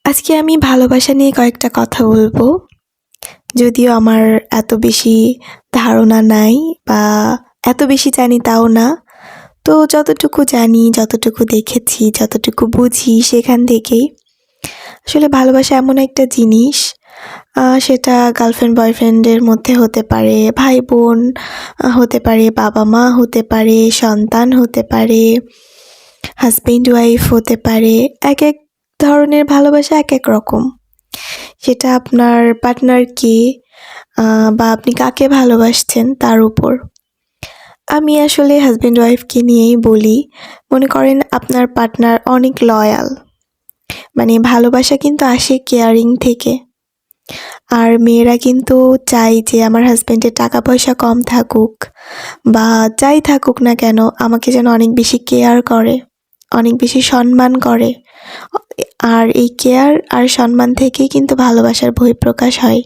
আজকে আমি ভালোবাসা নিয়ে কয়েকটা কথা বলবো। যদিও আমার এত বেশি ধারণা নাই বা এত বেশি জানি তাও না। তো যতটুকু জানি, যতটুকু দেখেছি, যতটুকু বুঝি সেখান থেকেই আসলে ভালোবাসা এমন একটা জিনিস, সেটা গার্লফ্রেন্ড বয়ফ্রেন্ডের মধ্যে হতে পারে, ভাই-বোন হতে পারে, বাবা-মা হতে পারে, সন্তান হতে পারে, হাসব্যান্ড ওয়াইফ হতে পারে। একেক ধরনের ভালোবাসা একেক রকম। সেটা আপনার পার্টনার কে বা আপনি কাকে ভালোবাসছেন তার উপর। আমি আসলে হাসব্যান্ড ওয়াইফকে নিয়েই বলি। মনে করেন আপনার পার্টনার অনেক লয়াল, মানে ভালোবাসা কিন্তু আসে কেয়ারিং থেকে। আর মেয়েরা কিন্তু চায় যে আমার হাসব্যান্ডের টাকা পয়সা কম থাকুক বা যাই থাকুক না কেন, আমাকে যেন অনেক বেশি কেয়ার করে, অনেক বেশি সম্মান করে। আর এই কেয়ার আর সম্মান থেকেই কিন্তু ভালোবাসার বহিঃপ্রকাশ হয়।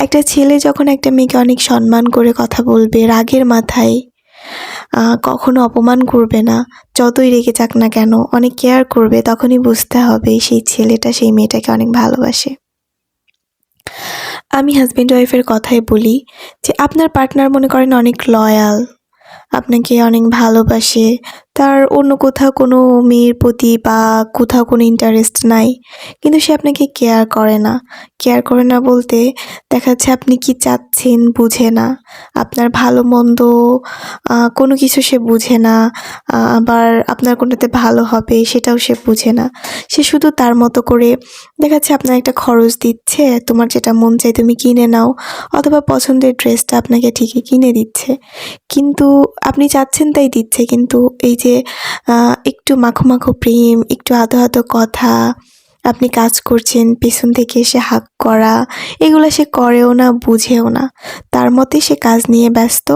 একটা ছেলে যখন একটা মেয়েকে অনেক সম্মান করে কথা বলবে, রাগের মাথায়, কখনো অপমান করবে না, যতই রেগে যাক না কেন, অনেক কেয়ার করবে, তখনই বুঝতে হবে সেই ছেলেটা সেই মেয়েটাকে অনেক ভালোবাসে। আমি হাসব্যান্ড ওয়াইফের কথাই বলি যে আপনার পার্টনার মনে করেন অনেক লয়াল, আপনাকে অনেক ভালোবাসে, তার অন্য কোথাও কোনো মেয়ের প্রতি বা কোথাও কোনো ইন্টারেস্ট নাই, কিন্তু সে আপনাকে কেয়ার করে না। কেয়ার করে না বলতে দেখা যাচ্ছে আপনি কি চাচ্ছেন বুঝে না, আপনার ভালো মন্দ কোনো কিছু সে বুঝে না, আবার আপনার কোনটাতে ভালো হবে সেটাও সে বুঝে না। সে শুধু তার মতো করে দেখা যাচ্ছে আপনার একটা খরচ দিচ্ছে, তোমার যেটা মন চায় তুমি কিনে নাও, অথবা পছন্দের ড্রেসটা আপনাকে ঠিকই কিনে দিচ্ছে, কিন্তু আপনি চাচ্ছেন তাই দিচ্ছে, কিন্তু এই যে একটু মাখো মাখো প্রেম, একটু আদো আদো কথা, আপনি কাজ করছেন পেছন থেকে এসে হাঁক করা, এগুলো সে করেও না, বুঝেও না। তার মতে সে কাজ নিয়ে ব্যস্ত।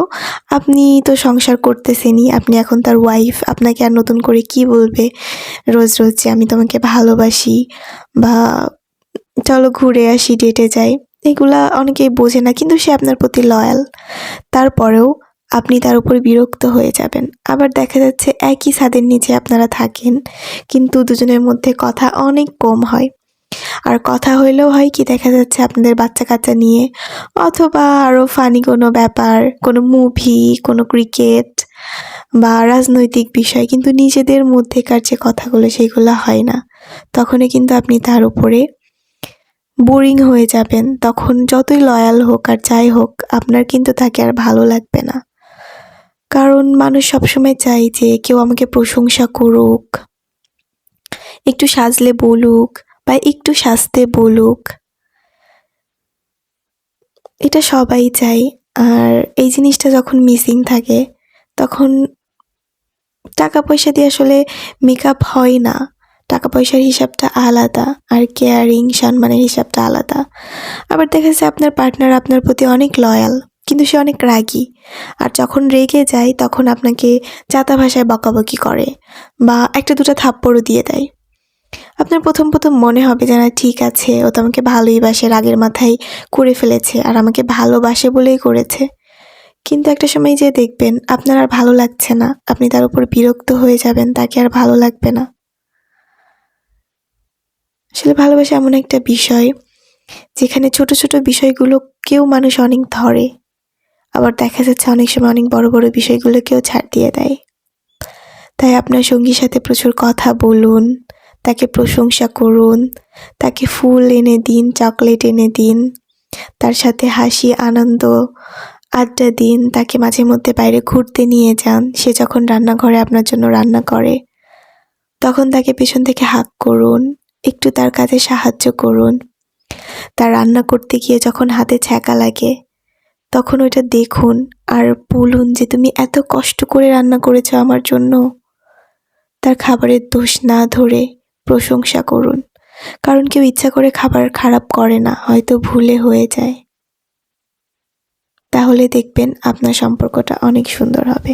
আপনি তো সংসার করতেছেনই, আপনি এখন তার ওয়াইফ, আপনাকে আর নতুন করে কি বলবে রোজ রোজ যে আমি তোমাকে ভালোবাসি বা চলো ঘুরে আসি, ডেটে যাই। এগুলা অনেকেই বোঝে না, কিন্তু সে আপনার প্রতি লয়াল। তারপরেও আপনি তার উপর বিরক্ত হয়ে যাবেন। আবার দেখা যাচ্ছে একই ছাদের নিচে আপনারা থাকেন, কিন্তু দুজনের মধ্যে কথা অনেক কম হয়। আর কথা হইলেও হয় কি, দেখা যাচ্ছে আপনাদের বাচ্চা-কাচ্চা নিয়ে, অথবা আরও ফানি কোনো ব্যাপার, কোনো মুভি, কোনো ক্রিকেট বা রাজনৈতিক বিষয়, কিন্তু নিজেদের মধ্যেকার যে কথাগুলো সেগুলো হয় না। তখনই কিন্তু আপনি তার উপরে বোরিং হয়ে যাবেন। তখন যতই লয়াল হোক আর যাই হোক, আপনার কিন্তু তাকে আর ভালো লাগবে না। কারণ মানুষ সবসময় চায় যে কেউ আমাকে প্রশংসা করুক, একটু সাজলে বলুক বা একটু সাজতে বলুক। এটা সবাই চায়। আর এই জিনিসটা যখন মিসিং থাকে, তখন টাকা পয়সা দিয়ে আসলে মেকআপ হয় না। টাকা পয়সার হিসাবটা আলাদা, আর কেয়ারিং সম্মানের হিসাবটা আলাদা। আবার দেখা যাচ্ছে আপনার পার্টনার আপনার প্রতি অনেক লয়াল, কিন্তু সে অনেক রাগী। আর যখন রেগে যায় তখন আপনাকে যাতা ভাষায় বকাবকি করে বা একটা দুটো থাপ্পড়ও দিয়ে দেয়। আপনার প্রথম মনে হবে যে না ঠিক আছে, ও তো আমাকে ভালোই বাসে, রাগের মাথায় করে ফেলেছে আর আমাকে ভালোবাসে বলেই করেছে। কিন্তু একটা সময় যেয়ে দেখবেন আপনার আর ভালো লাগছে না, আপনি তার উপর বিরক্ত হয়ে যাবেন, তাকে আর ভালো লাগবে না। আসলে ভালোবাসা এমন একটা বিষয় যেখানে ছোট ছোট বিষয়গুলোকেও মানুষ অনেক ধরে, আবার দেখা যাচ্ছে অনেক সময় অনেক বড় বড় বিষয়গুলোকেও ছাড় দিয়ে দেয়। তাই আপনার সঙ্গীর সাথে প্রচুর কথা বলুন, তাকে প্রশংসা করুন, তাকে ফুল এনে দিন, চকলেট এনে দিন, তার সাথে হাসি আনন্দ আড্ডা দিন, তাকে মাঝে মধ্যে বাইরে ঘুরতে নিয়ে যান। সে যখন রান্নাঘরে আপনার জন্য রান্না করে, তখন তাকে পেছন থেকে হাক করুন, একটু তার কাজে সাহায্য করুন। তার রান্না করতে গিয়ে যখন হাতে ছ্যাঁকা লাগে, তখন ওইটা দেখুন আর বলুন যে তুমি এত কষ্ট করে রান্না করেছো আমার জন্য। তার খাবারের দোষ না ধরে প্রশংসা করুন, কারণ কেউ ইচ্ছা করে খাবার খারাপ করে না, হয়তো ভুলে হয়ে যায়। তাহলে দেখবেন আপনার সম্পর্কটা অনেক সুন্দর হবে।